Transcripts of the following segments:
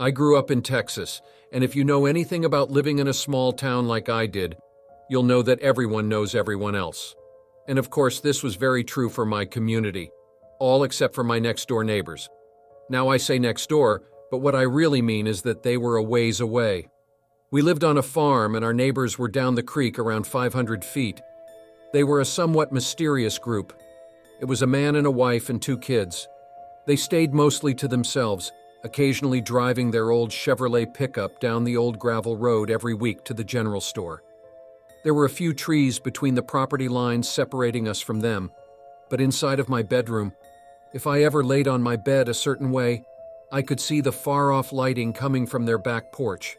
I grew up in Texas, and if you know anything about living in a small town like I did, you'll know that everyone knows everyone else. And of course, this was very true for my community, all except for my next-door neighbors. Now I say next door, but what I really mean is that they were a ways away. We lived on a farm, and our neighbors were down the creek around 500 feet. They were a somewhat mysterious group. It was a man and a wife and 2 kids. They stayed mostly to themselves, occasionally driving their old Chevrolet pickup down the old gravel road every week to the general store. There were a few trees between the property lines separating us from them, but inside of my bedroom, if I ever laid on my bed a certain way, I could see the far-off lighting coming from their back porch.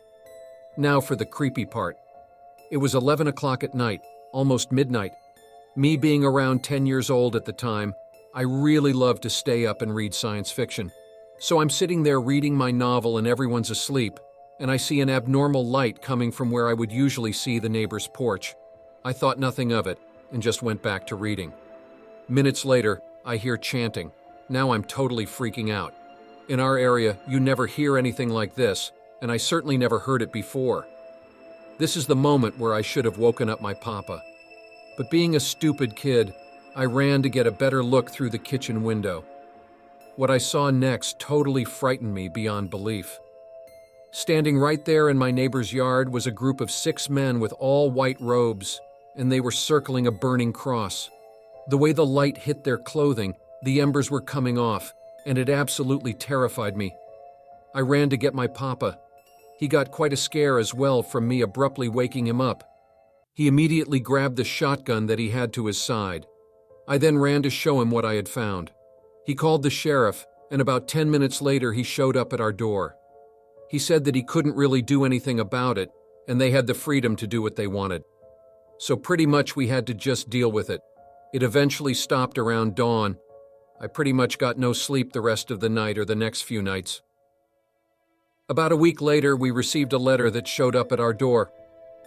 Now for the creepy part. It was 11 o'clock at night, almost midnight. Me being around 10 years old at the time, I really loved to stay up and read science fiction. So I'm sitting there reading my novel and everyone's asleep, and I see an abnormal light coming from where I would usually see the neighbor's porch. I thought nothing of it and just went back to reading. Minutes later, I hear chanting. Now I'm totally freaking out. In our area, you never hear anything like this, and I certainly never heard it before. This is the moment where I should have woken up my papa. But being a stupid kid, I ran to get a better look through the kitchen window. What I saw next totally frightened me beyond belief. Standing right there in my neighbor's yard was a group of 6 men with all white robes, and they were circling a burning cross. The way the light hit their clothing, the embers were coming off, and it absolutely terrified me. I ran to get my papa. He got quite a scare as well from me abruptly waking him up. He immediately grabbed the shotgun that he had to his side. I then ran to show him what I had found. He called the sheriff, and about 10 minutes later he showed up at our door. He said that he couldn't really do anything about it, and they had the freedom to do what they wanted. So pretty much we had to just deal with it. It eventually stopped around dawn. I pretty much got no sleep the rest of the night or the next few nights. About a week later, we received a letter that showed up at our door.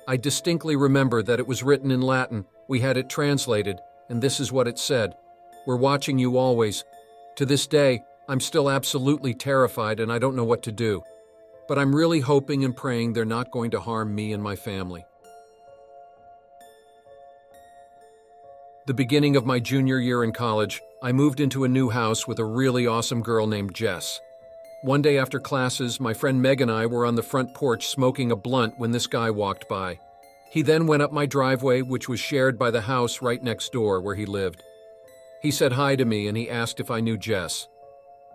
I distinctly remember that it was written in Latin. We had it translated, and this is what it said. "We're watching you always. To this day, I'm still absolutely terrified and I don't know what to do. But I'm really hoping and praying they're not going to harm me and my family." The beginning of my junior year in college, I moved into a new house with a really awesome girl named Jess. One day after classes, my friend Meg and I were on the front porch smoking a blunt when this guy walked by. He then went up my driveway, which was shared by the house right next door where he lived. He said hi to me and he asked if I knew Jess.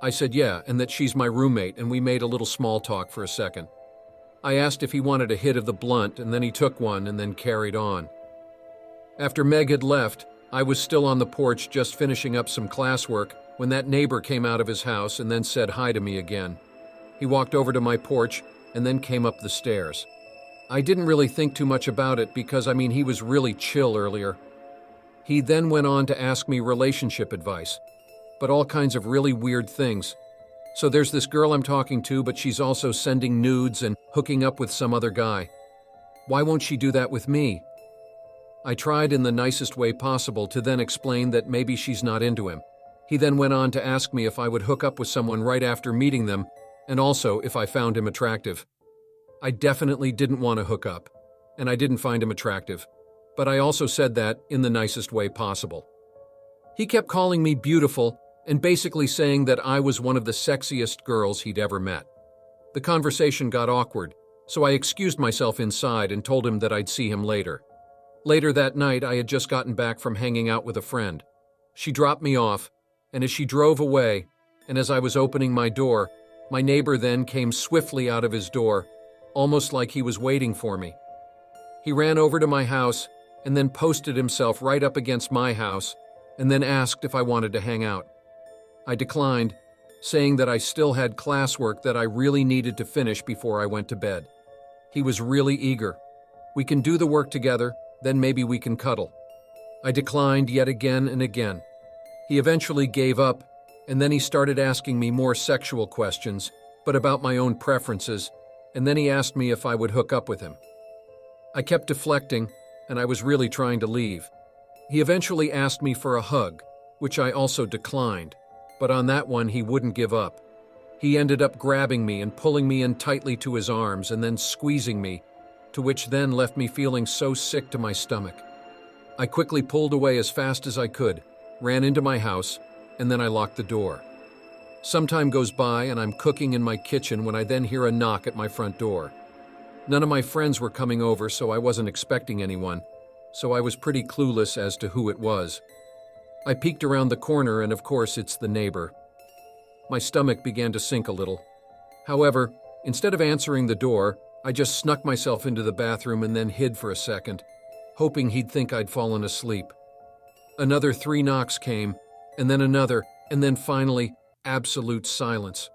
I said yeah, and that she's my roommate, and we made a little small talk for a second. I asked if he wanted a hit of the blunt, and then he took one and then carried on. After Meg had left, I was still on the porch just finishing up some classwork when that neighbor came out of his house and then said hi to me again. He walked over to my porch and then came up the stairs. I didn't really think too much about it because, he was really chill earlier. He then went on to ask me relationship advice, but all kinds of really weird things. So there's this girl I'm talking to, but she's also sending nudes and hooking up with some other guy. Why won't she do that with me? I tried in the nicest way possible to then explain that maybe she's not into him. He then went on to ask me if I would hook up with someone right after meeting them, and also if I found him attractive. I definitely didn't want to hook up, and I didn't find him attractive, but I also said that in the nicest way possible. He kept calling me beautiful and basically saying that I was one of the sexiest girls he'd ever met. The conversation got awkward, so I excused myself inside and told him that I'd see him later. Later that night, I had just gotten back from hanging out with a friend. She dropped me off, and as she drove away, and as I was opening my door, my neighbor then came swiftly out of his door, almost like he was waiting for me. He ran over to my house and then posted himself right up against my house and then asked if I wanted to hang out. I declined, saying that I still had classwork that I really needed to finish before I went to bed. He was really eager. "We can do the work together, then maybe we can cuddle." I declined yet again and again. He eventually gave up, and then he started asking me more sexual questions, but about my own preferences, and then he asked me if I would hook up with him. I kept deflecting, and I was really trying to leave. He eventually asked me for a hug, which I also declined, but on that one he wouldn't give up. He ended up grabbing me and pulling me in tightly to his arms and then squeezing me, to which then left me feeling so sick to my stomach. I quickly pulled away as fast as I could, ran into my house, and then I locked the door. Some time goes by and I'm cooking in my kitchen when I then hear a knock at my front door. None of my friends were coming over, so I wasn't expecting anyone, so I was pretty clueless as to who it was. I peeked around the corner and of course it's the neighbor. My stomach began to sink a little. However, instead of answering the door, I just snuck myself into the bathroom and then hid for a second, hoping he'd think I'd fallen asleep. Another 3 knocks came, and then another, and then finally, absolute silence.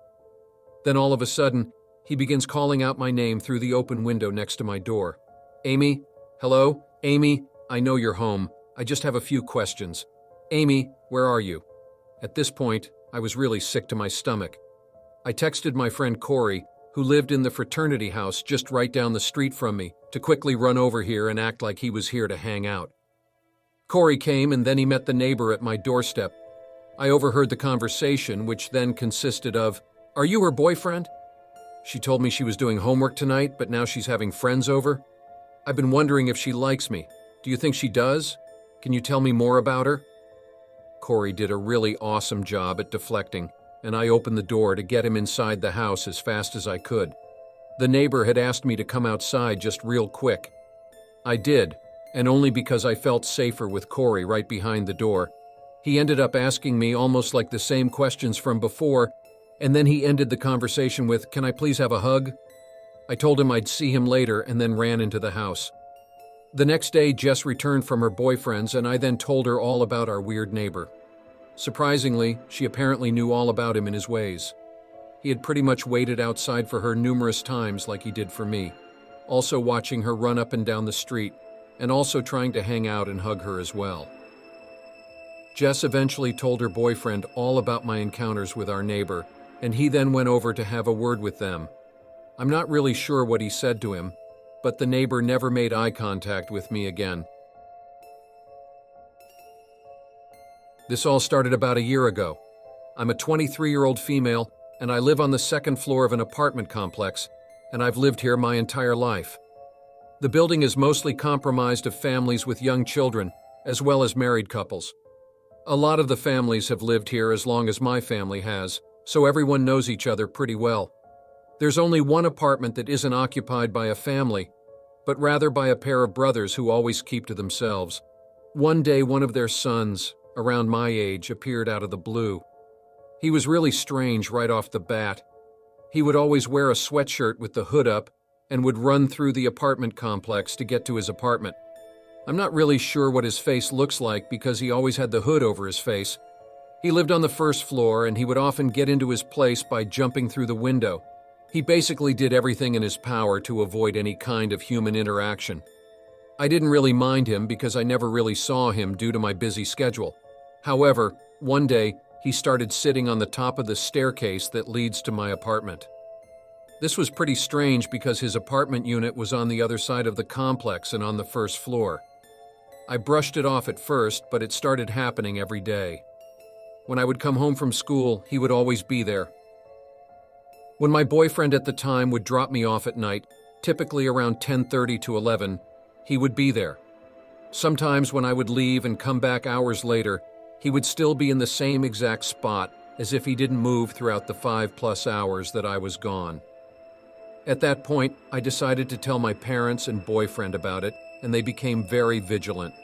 Then all of a sudden, he begins calling out my name through the open window next to my door. "Amy? Hello? Amy? I know you're home. I just have a few questions. Amy, where are you?" At this point, I was really sick to my stomach. I texted my friend Corey, who lived in the fraternity house just right down the street from me, to quickly run over here and act like he was here to hang out. Corey came and then he met the neighbor at my doorstep. I overheard the conversation, which then consisted of, "Are you her boyfriend? She told me she was doing homework tonight, but now she's having friends over. I've been wondering if she likes me. Do you think she does? Can you tell me more about her?" Corey did a really awesome job at deflecting, and I opened the door to get him inside the house as fast as I could. The neighbor had asked me to come outside just real quick. I did, and only because I felt safer with Corey right behind the door. He ended up asking me almost like the same questions from before, and then he ended the conversation with, "Can I please have a hug?" I told him I'd see him later and then ran into the house. The next day, Jess returned from her boyfriend's and I then told her all about our weird neighbor. Surprisingly, she apparently knew all about him and his ways. He had pretty much waited outside for her numerous times like he did for me, also watching her run up and down the street, and also trying to hang out and hug her as well. Jess eventually told her boyfriend all about my encounters with our neighbor, and he then went over to have a word with them. I'm not really sure what he said to him, but the neighbor never made eye contact with me again. This all started about a year ago. I'm a 23-year-old female, and I live on the second floor of an apartment complex, and I've lived here my entire life. The building is mostly comprised of families with young children, as well as married couples. A lot of the families have lived here as long as my family has, so everyone knows each other pretty well. There's only one apartment that isn't occupied by a family, but rather by a pair of brothers who always keep to themselves. One day, one of their sons, around my age, appeared out of the blue. He was really strange right off the bat. He would always wear a sweatshirt with the hood up and would run through the apartment complex to get to his apartment. I'm not really sure what his face looks like because he always had the hood over his face. He lived on the first floor and he would often get into his place by jumping through the window. He basically did everything in his power to avoid any kind of human interaction. I didn't really mind him because I never really saw him due to my busy schedule. However, one day, he started sitting on the top of the staircase that leads to my apartment. This was pretty strange because his apartment unit was on the other side of the complex and on the first floor. I brushed it off at first, but it started happening every day. When I would come home from school, he would always be there. When my boyfriend at the time would drop me off at night, typically around 10:30 to 11, he would be there. Sometimes when I would leave and come back hours later, he would still be in the same exact spot as if he didn't move throughout the 5+ hours that I was gone. At that point, I decided to tell my parents and boyfriend about it, and they became very vigilant.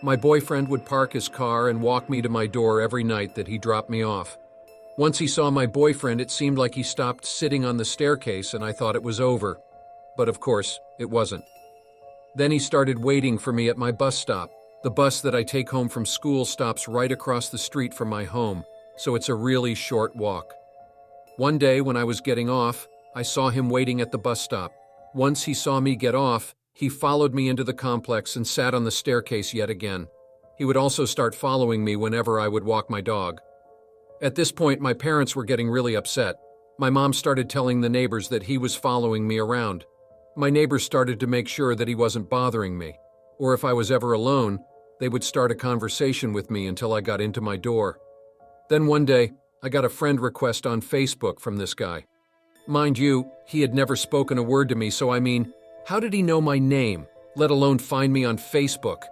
My boyfriend would park his car and walk me to my door every night that he dropped me off. Once he saw my boyfriend, it seemed like he stopped sitting on the staircase and I thought it was over. But of course, it wasn't. Then he started waiting for me at my bus stop. The bus that I take home from school stops right across the street from my home, so it's a really short walk. One day when I was getting off, I saw him waiting at the bus stop. Once he saw me get off, he followed me into the complex and sat on the staircase yet again. He would also start following me whenever I would walk my dog. At this point, my parents were getting really upset. My mom started telling the neighbors that he was following me around. My neighbors started to make sure that he wasn't bothering me, or if I was ever alone, they would start a conversation with me until I got into my door. Then one day, I got a friend request on Facebook from this guy. Mind you, he had never spoken a word to me, so I mean, how did he know my name, let alone find me on Facebook?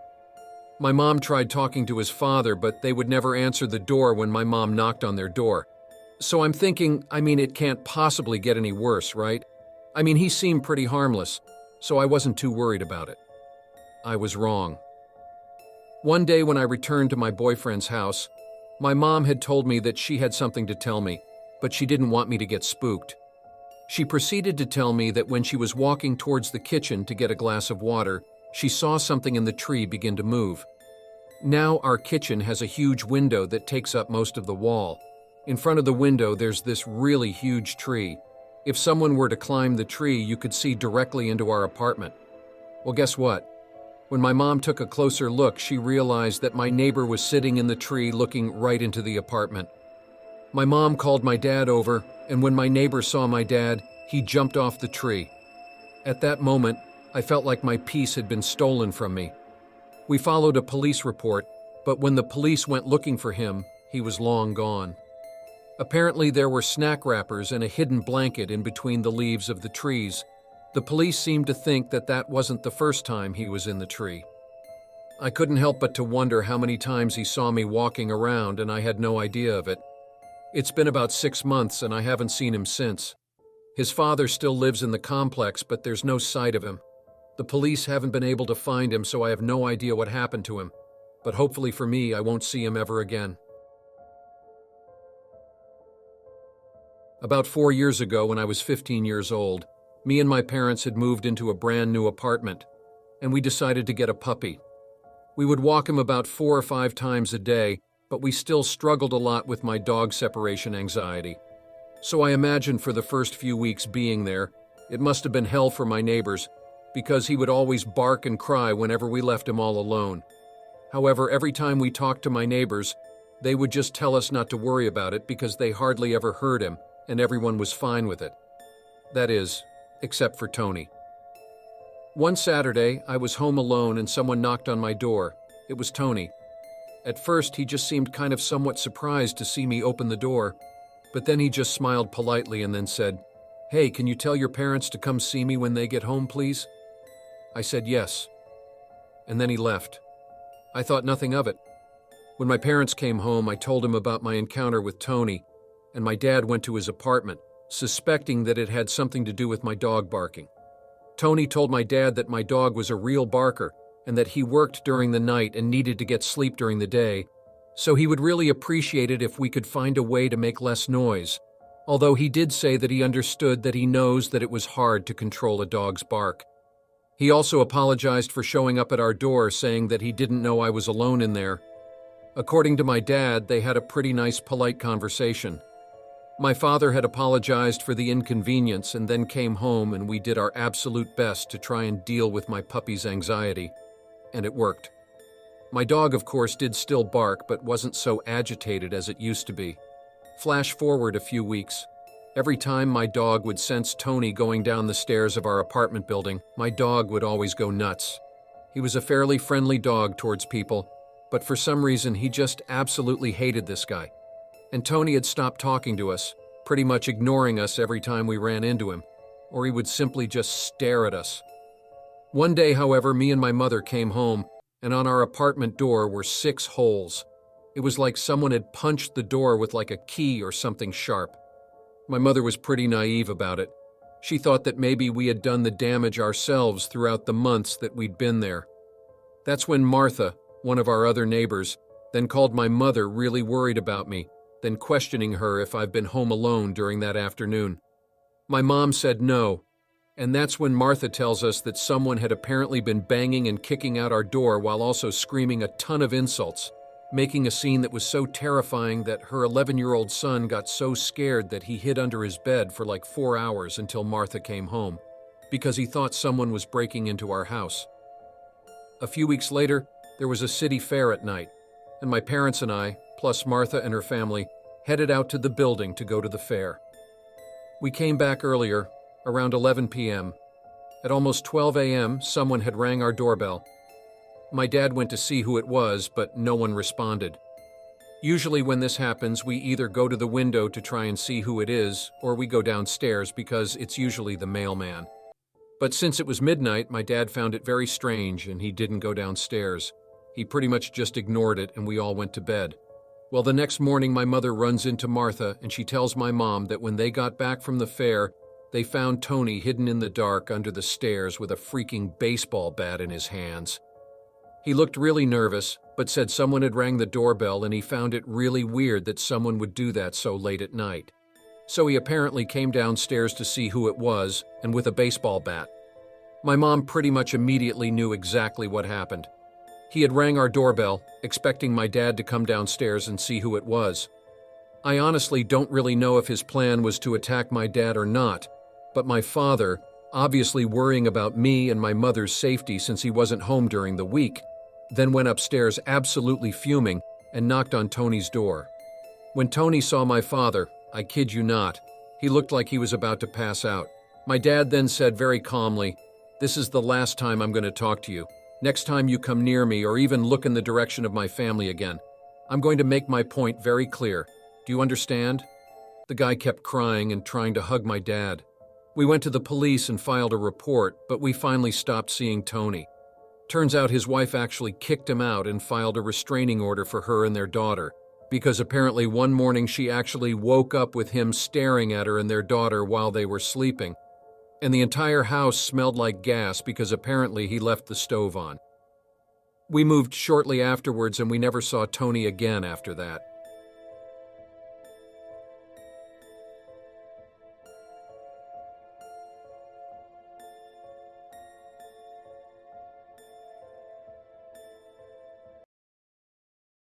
My mom tried talking to his father, but they would never answer the door when my mom knocked on their door. So I'm thinking, it can't possibly get any worse, right? He seemed pretty harmless, so I wasn't too worried about it. I was wrong. One day when I returned to my boyfriend's house, my mom had told me that she had something to tell me, but she didn't want me to get spooked. She proceeded to tell me that when she was walking towards the kitchen to get a glass of water, she saw something in the tree begin to move. Now our kitchen has a huge window that takes up most of the wall. In front of the window, there's this really huge tree. If someone were to climb the tree, you could see directly into our apartment. Well, guess what? When my mom took a closer look, she realized that my neighbor was sitting in the tree looking right into the apartment. My mom called my dad over, and when my neighbor saw my dad, he jumped off the tree. At that moment, I felt like my peace had been stolen from me. We followed a police report, but when the police went looking for him, he was long gone. Apparently, there were snack wrappers and a hidden blanket in between the leaves of the trees. The police seemed to think that that wasn't the first time he was in the tree. I couldn't help but to wonder how many times he saw me walking around, and I had no idea of it. It's been about 6 months, and I haven't seen him since. His father still lives in the complex, but there's no sight of him. The police haven't been able to find him, so I have no idea what happened to him. But hopefully for me, I won't see him ever again. About 4 years ago, when I was 15 years old, me and my parents had moved into a brand new apartment, and we decided to get a puppy. We would walk him about 4 or 5 times a day, but we still struggled a lot with my dog separation anxiety. So I imagined for the first few weeks being there, it must have been hell for my neighbors, because he would always bark and cry whenever we left him all alone. However, every time we talked to my neighbors, they would just tell us not to worry about it because they hardly ever heard him, and everyone was fine with it. That is, except for Tony. One Saturday, I was home alone and someone knocked on my door. It was Tony. At first, he just seemed kind of somewhat surprised to see me open the door, but then he just smiled politely and then said, "Hey, can you tell your parents to come see me when they get home, please?" I said yes. And then he left. I thought nothing of it. When my parents came home, I told him about my encounter with Tony, and my dad went to his apartment, suspecting that it had something to do with my dog barking. Tony told my dad that my dog was a real barker and that he worked during the night and needed to get sleep during the day, so he would really appreciate it if we could find a way to make less noise, although he did say that he understood that he knows that it was hard to control a dog's bark. He also apologized for showing up at our door, saying that he didn't know I was alone in there. According to my dad, they had a pretty nice, polite conversation. My father had apologized for the inconvenience and then came home, and we did our absolute best to try and deal with my puppy's anxiety, and it worked. My dog, of course, did still bark, but wasn't so agitated as it used to be. Flash forward a few weeks. Every time my dog would sense Tony going down the stairs of our apartment building, my dog would always go nuts. He was a fairly friendly dog towards people, but for some reason he just absolutely hated this guy. And Tony had stopped talking to us, pretty much ignoring us every time we ran into him, or he would simply just stare at us. One day, however, me and my mother came home, and on our apartment door were 6 holes. It was like someone had punched the door with like a key or something sharp. My mother was pretty naive about it. She thought that maybe we had done the damage ourselves throughout the months that we'd been there. That's when Martha, one of our other neighbors, then called my mother, really worried about me, then questioning her if I've been home alone during that afternoon. My mom said no, and that's when Martha tells us that someone had apparently been banging and kicking out our door while also screaming a ton of insults, making a scene that was so terrifying that her 11-year-old son got so scared that he hid under his bed for like 4 hours until Martha came home, because he thought someone was breaking into our house. A few weeks later, there was a city fair at night, and my parents and I, plus Martha and her family, headed out to the building to go to the fair. We came back earlier, around 11 p.m. At almost 12 a.m., someone had rang our doorbell. My dad went to see who it was, but no one responded. Usually when this happens, we either go to the window to try and see who it is, or we go downstairs because it's usually the mailman. But since it was midnight, my dad found it very strange and he didn't go downstairs. He pretty much just ignored it and we all went to bed. Well, the next morning my mother runs into Martha and she tells my mom that when they got back from the fair, they found Tony hidden in the dark under the stairs with a freaking baseball bat in his hands. He looked really nervous, but said someone had rang the doorbell and he found it really weird that someone would do that so late at night. So he apparently came downstairs to see who it was, and with a baseball bat. My mom pretty much immediately knew exactly what happened. He had rang our doorbell, expecting my dad to come downstairs and see who it was. I honestly don't really know if his plan was to attack my dad or not, but my father, obviously worrying about me and my mother's safety since he wasn't home during the week, then went upstairs absolutely fuming and knocked on Tony's door. When Tony saw my father, I kid you not, he looked like he was about to pass out. My dad then said very calmly, "This is the last time I'm going to talk to you. Next time you come near me or even look in the direction of my family again, I'm going to make my point very clear. Do you understand?" The guy kept crying and trying to hug my dad. We went to the police and filed a report, but we finally stopped seeing Tony. Turns out his wife actually kicked him out and filed a restraining order for her and their daughter, because apparently one morning she actually woke up with him staring at her and their daughter while they were sleeping. And the entire house smelled like gas because apparently he left the stove on. We moved shortly afterwards and we never saw Tony again after that.